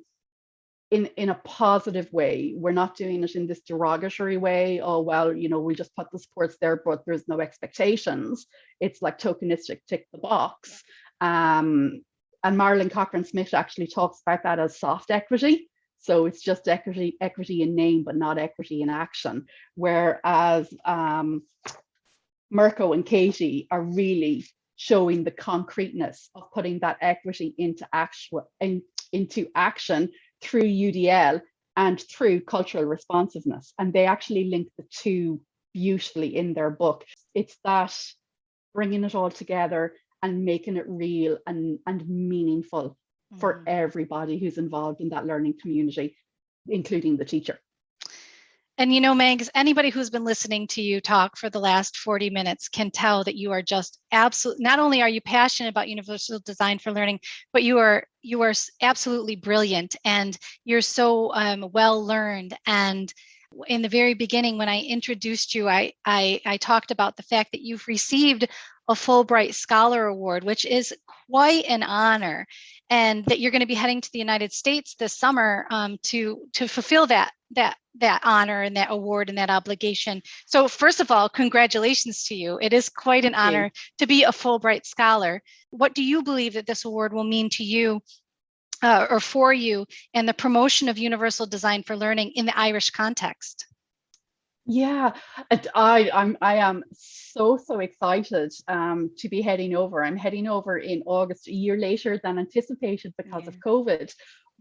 a positive way. We're not doing it in this derogatory way. Oh, well, we just put the supports there, but there's no expectations. It's like tokenistic, tick the box. And Marilyn Cochrane Smith actually talks about that as soft equity. So it's just equity in name, but not equity in action. Whereas Mirko and Katie are really showing the concreteness of putting that equity into action through UDL and through cultural responsiveness. And they actually link the two beautifully in their book. It's that bringing it all together and making it real and meaningful for everybody who's involved in that learning community, including the teacher. And Megs, anybody who's been listening to you talk for the last 40 minutes can tell that you are just absolutely, not only are you passionate about universal design for learning, but you are absolutely brilliant, and you're so well learned. And in the very beginning, when I introduced you, I talked about the fact that you've received a Fulbright Scholar Award, which is quite an honor, and that you're going to be heading to the United States this summer to fulfill that honor and that award and that obligation. So first of all, congratulations to you. It is quite an honor to be a Fulbright Scholar. What do you believe that this award will mean to you or for you in the promotion of universal design for learning in the Irish context? Yeah, I am so excited to be heading over. I'm heading over in August, a year later than anticipated because of COVID.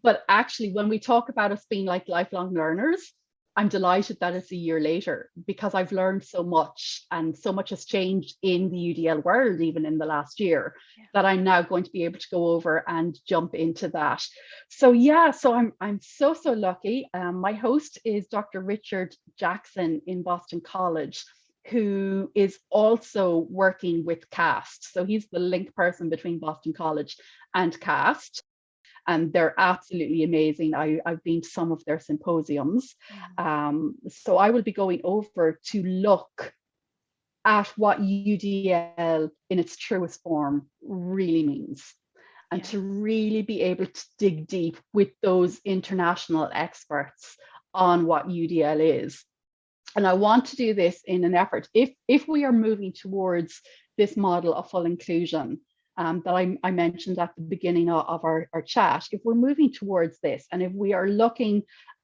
But actually, when we talk about us being like lifelong learners, I'm delighted that it's a year later, because I've learned so much, and so much has changed in the UDL world, even in the last year, that I'm now going to be able to go over and jump into that. So yeah, so I'm so lucky. My host is Dr. Richard Jackson in Boston College, who is also working with CAST. So he's the link person between Boston College and CAST. And they're absolutely amazing. I've been to some of their symposiums. So I will be going over to look at what UDL in its truest form really means, and to really be able to dig deep with those international experts on what UDL is. And I want to do this in an effort, if we are moving towards this model of full inclusion, that I mentioned at the beginning of our chat, if we're moving towards this, and if we are looking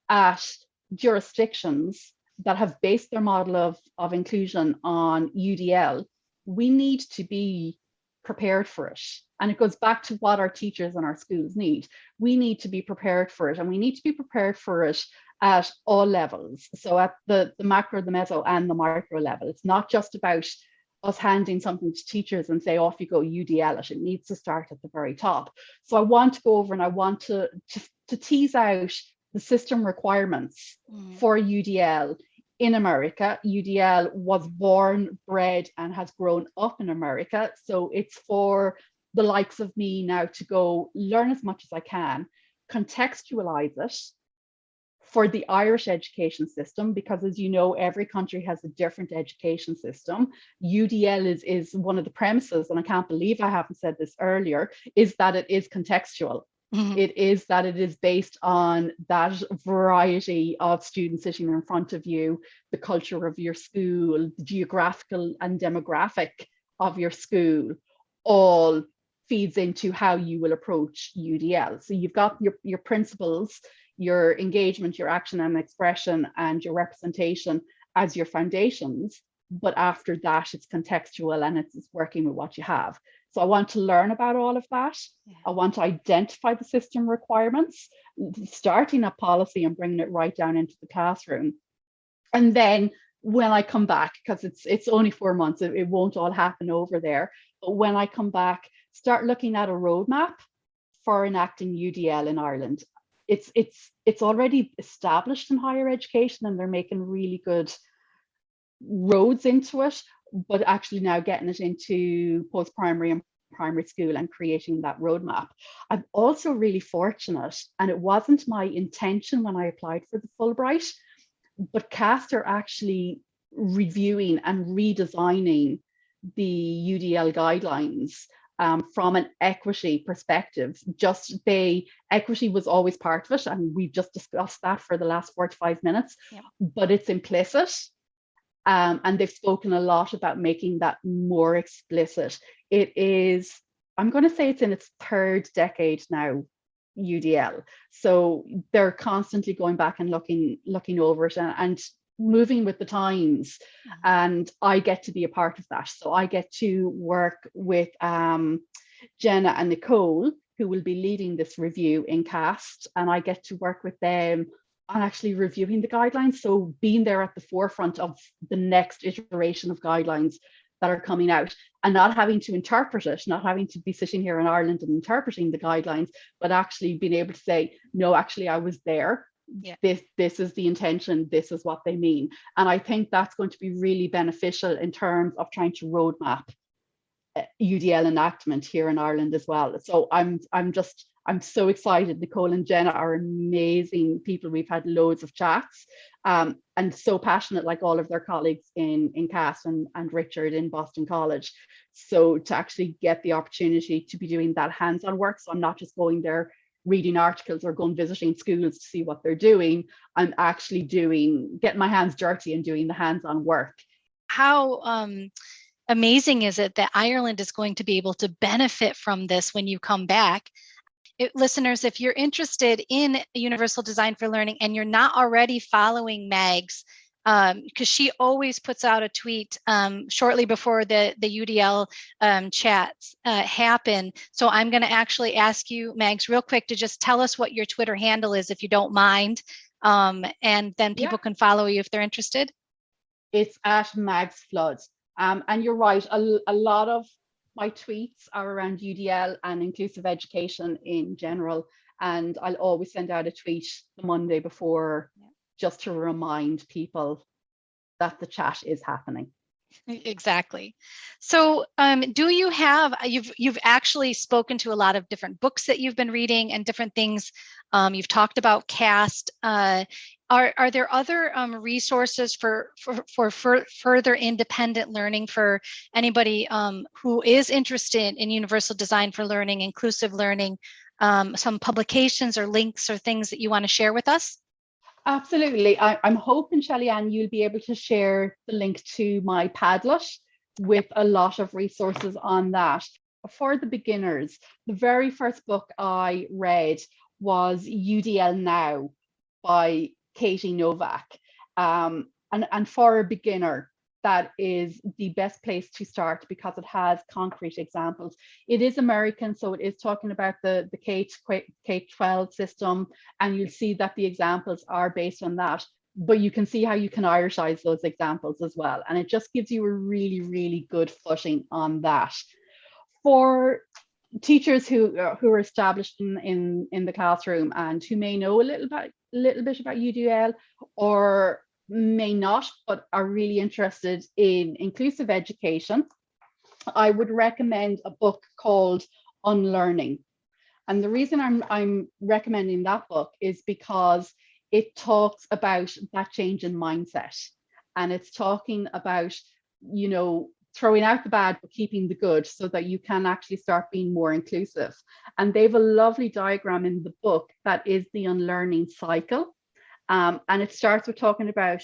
at jurisdictions that have based their model of inclusion on UDL, we need to be prepared for it. And it goes back to what our teachers and our schools need. We need to be prepared for it, and we need to be prepared for it at all levels. So at the macro, the meso, and the micro level. It's not just about us handing something to teachers and say, off you go, UDL it. It needs to start at the very top. So I want to go over and I want to tease out the system requirements for UDL in America. UDL was born, bred, and has grown up in America. So it's for the likes of me now to go learn as much as I can, contextualize it for the Irish education system, because as you know, every country has a different education system. UDL is one of the premises, and I can't believe I haven't said this earlier, is that it is contextual. It is that it is based on that variety of students sitting in front of you, the culture of your school, the geographical and demographic of your school, all feeds into how you will approach UDL. So you've got your principles, your engagement, your action and expression, and your representation as your foundations. But after that, it's contextual and it's working with what you have. So I want to learn about all of that. I want to identify the system requirements, starting at policy and bringing it right down into the classroom. And then when I come back, because it's only 4 months, it won't all happen over there. But when I come back, start looking at a roadmap for enacting UDL in Ireland. It's already established in higher education, and they're making really good roads into it, but actually now getting it into post-primary and primary school and creating that roadmap. I'm also really fortunate, and it wasn't my intention when I applied for the Fulbright, but CAST are actually reviewing and redesigning the UDL guidelines from an equity perspective. Equity was always part of it, and we've just discussed that for the last 45 minutes, but it's implicit. And they've spoken a lot about making that more explicit. It is, I'm going to say it's in its third decade now, UDL. So they're constantly going back and looking over it and moving with the times. And I get to be a part of that. So I get to work with Jenna and Nicole, who will be leading this review in CAST, and I get to work with them on actually reviewing the guidelines. So being there at the forefront of the next iteration of guidelines that are coming out, and not having to interpret it, not having to be sitting here in Ireland and interpreting the guidelines, but actually being able to say, no, actually I was there. This is the intention, this is what they mean. And I think that's going to be really beneficial in terms of trying to roadmap UDL enactment here in Ireland as well. So I'm so excited. Nicole and Jenna are amazing people. We've had loads of chats, and so passionate, like all of their colleagues in CAST and Richard in Boston College. So to actually get the opportunity to be doing that hands-on work, so I'm not just going there reading articles or going visiting schools to see what they're doing. I'm actually getting my hands dirty and doing the hands-on work. How amazing is it that Ireland is going to be able to benefit from this when you come back? Listeners, if you're interested in Universal Design for Learning and you're not already following Mags, because she always puts out a tweet shortly before the UDL chats happen. So I'm going to actually ask you, Mags, real quick to just tell us what your Twitter handle is, if you don't mind, and then people can follow you if they're interested. It's at Mags Flood. And you're right, a lot of my tweets are around UDL and inclusive education in general. And I'll always send out a tweet the Monday before, just to remind people that the chat is happening. Exactly. So do you have, you've actually spoken to a lot of different books that you've been reading and different things. You've talked about CAST. Are there other resources for further independent learning for anybody who is interested in universal design for learning, inclusive learning, some publications or links or things that you want to share with us? Absolutely. I'm hoping, Shelley-Ann, you'll be able to share the link to my Padlet with a lot of resources on that. For the beginners, the very first book I read was UDL Now by Katie Novak. And for a beginner, that is the best place to start because it has concrete examples. It is American, so it is talking about the K-12 system, and you'll see that the examples are based on that, but you can see how you can Irishize those examples as well. And it just gives you a really, really good footing on that. For teachers who are established in the classroom and who may know a little bit about UDL or may not, but are really interested in inclusive education, I would recommend a book called Unlearning. And the reason I'm recommending that book is because it talks about that change in mindset. And it's talking about, throwing out the bad, but keeping the good so that you can actually start being more inclusive. And they have a lovely diagram in the book that is the Unlearning Cycle. And it starts with talking about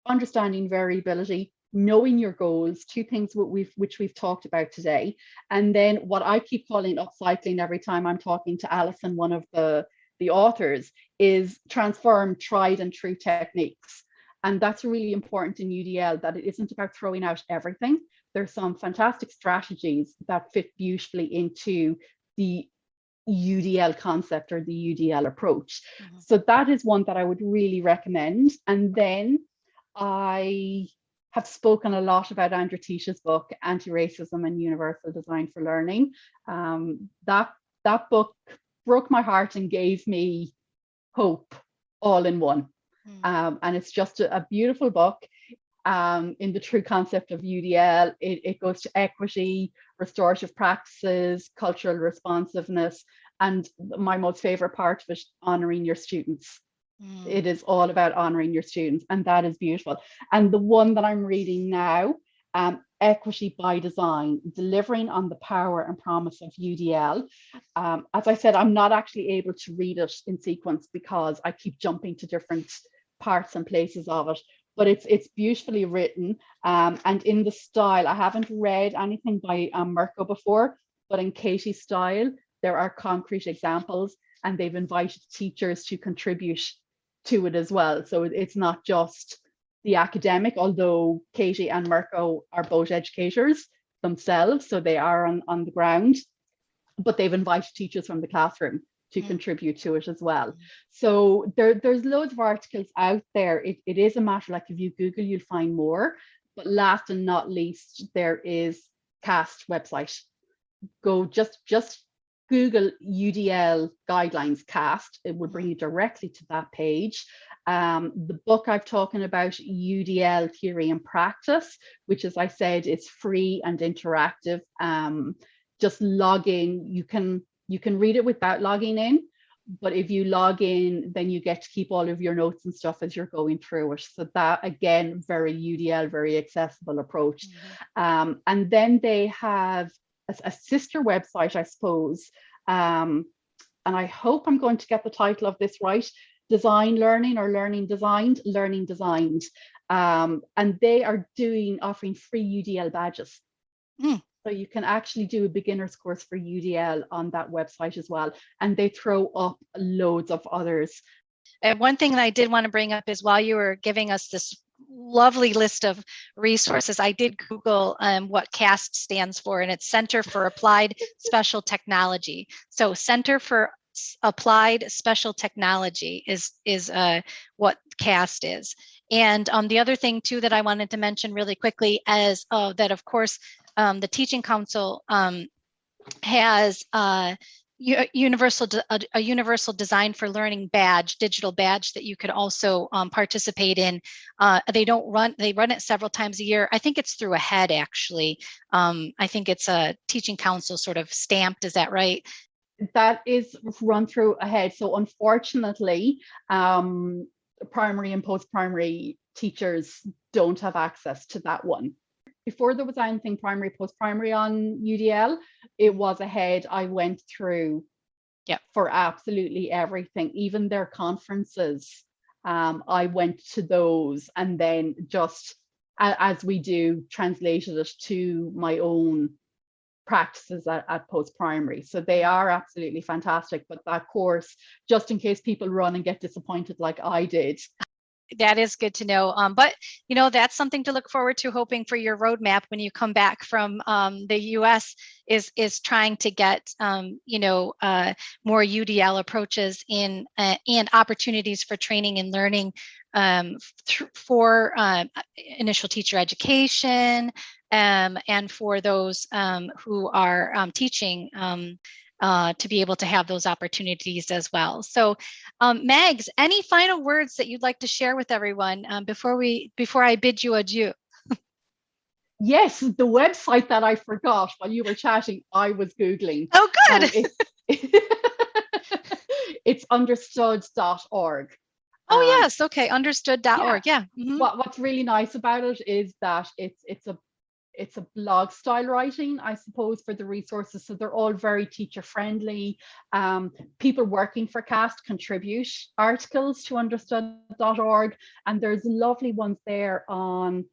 understanding variability, knowing your goals, two things which we've talked about today. And then what I keep calling upcycling every time I'm talking to Alison, one of the authors, is transform tried and true techniques. And that's really important in UDL, that it isn't about throwing out everything. There's some fantastic strategies that fit beautifully into the UDL concept or the UDL approach. Mm-hmm. So that is one that I would really recommend. And then I have spoken a lot about Andrew Teach's book, Anti-Racism and Universal Design for Learning. That book broke my heart and gave me hope all in one. And it's just a beautiful book in the true concept of UDL. It goes to equity, restorative practices, cultural responsiveness, and my most favorite part of it, honoring your students. It is all about honoring your students, and that is beautiful. And the one that I'm reading now Equity by Design, Delivering on the Power and Promise of UDL. As I said, I'm not actually able to read it in sequence because I keep jumping to different parts and places of it, but it's beautifully written, and in the style. I haven't read anything by Mirko before, but in Katie's style, there are concrete examples, and they've invited teachers to contribute to it as well. So it's not just the academic, although Katie and Mirko are both educators themselves, so they are on the ground, but they've invited teachers from the classroom to contribute to it as well. So there's loads of articles out there. It is a matter, like if you Google, you'll find more. But last and not least, there is CAST website. Go just Google UDL guidelines CAST. It will bring you directly to that page. The book I've talking about, UDL Theory and Practice, which, as I said, is free and interactive. Just log in. You can read it without logging in, but if you log in, then you get to keep all of your notes and stuff as you're going through it. So that, again, very UDL, very accessible approach. And then they have a sister website, I suppose, and I hope I'm going to get the title of this right, Design Learning or Learning Designed, Learning Designed. And they are offering free UDL badges. So you can actually do a beginner's course for UDL on that website as well. And they throw up loads of others. And one thing that I did want to bring up is, while you were giving us this lovely list of resources, I did Google what CAST stands for, and it's Center for Applied Special Technology. So Center for Applied Special Technology is what CAST is. And the other thing too that I wanted to mention really quickly is that, of course, the Teaching Council has a universal design for learning badge, digital badge, that you could also participate in. They run it several times a year. I think it's through AHEAD, actually. I think it's a Teaching Council sort of stamped. Is that right? That is run through AHEAD. So unfortunately, primary and post-primary teachers don't have access to that one. Before there was anything primary, post-primary on UDL, it was AHEAD. I went through for absolutely everything, even their conferences. I went to those, and then just as we do, translated it to my own practices at post-primary. So they are absolutely fantastic. But that course, just in case people run and get disappointed like I did. That is good to know. But, that's something to look forward to, hoping for your roadmap when you come back from the US is trying to get, more UDL approaches in and opportunities for training and learning for initial teacher education and for those who are teaching to be able to have those opportunities as well. So, Megs, any final words that you'd like to share with everyone before I bid you adieu? Yes, the website that I forgot while you were chatting, I was Googling. Oh, good. It's understood.org. Oh, yes. Okay. Understood.org. Yeah. What's really nice about it is that it's a blog style writing, I suppose, for the resources. So they're all very teacher friendly. People working for CAST contribute articles to understood.org. And there's lovely ones there on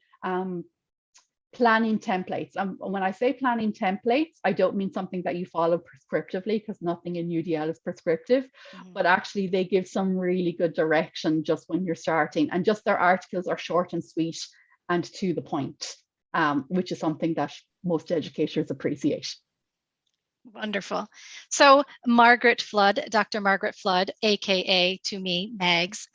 planning templates. And when I say planning templates, I don't mean something that you follow prescriptively, because nothing in UDL is prescriptive, but actually they give some really good direction just when you're starting. And just their articles are short and sweet and to the point, which is something that most educators appreciate. Wonderful. So Margaret Flood, Dr. Margaret Flood, AKA to me, Megs,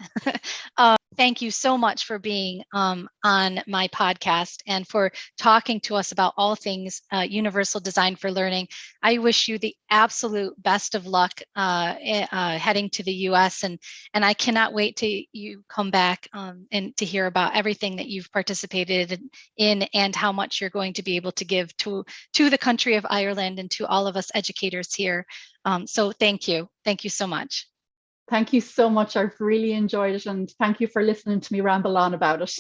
thank you so much for being on my podcast and for talking to us about all things universal design for learning. I wish you the absolute best of luck heading to the US, and I cannot wait till you come back and to hear about everything that you've participated in and how much you're going to be able to give to the country of Ireland and to all of us educators here. So thank you. Thank you so much. Thank you so much. I've really enjoyed it. And thank you for listening to me ramble on about it.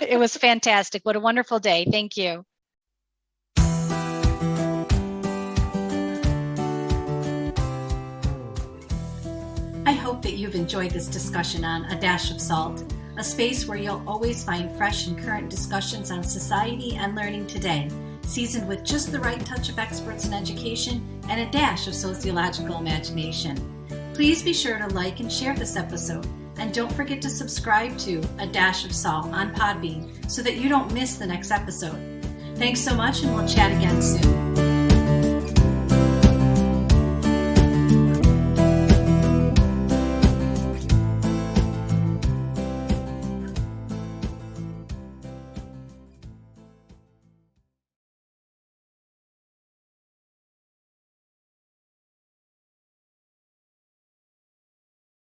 It was fantastic. What a wonderful day. Thank you. I hope that you've enjoyed this discussion on A Dash of Salt, a space where you'll always find fresh and current discussions on society and learning today, seasoned with just the right touch of experts in education and a dash of sociological imagination. Please be sure to like and share this episode, and don't forget to subscribe to A Dash of Salt on Podbean so that you don't miss the next episode. Thanks so much, and we'll chat again soon.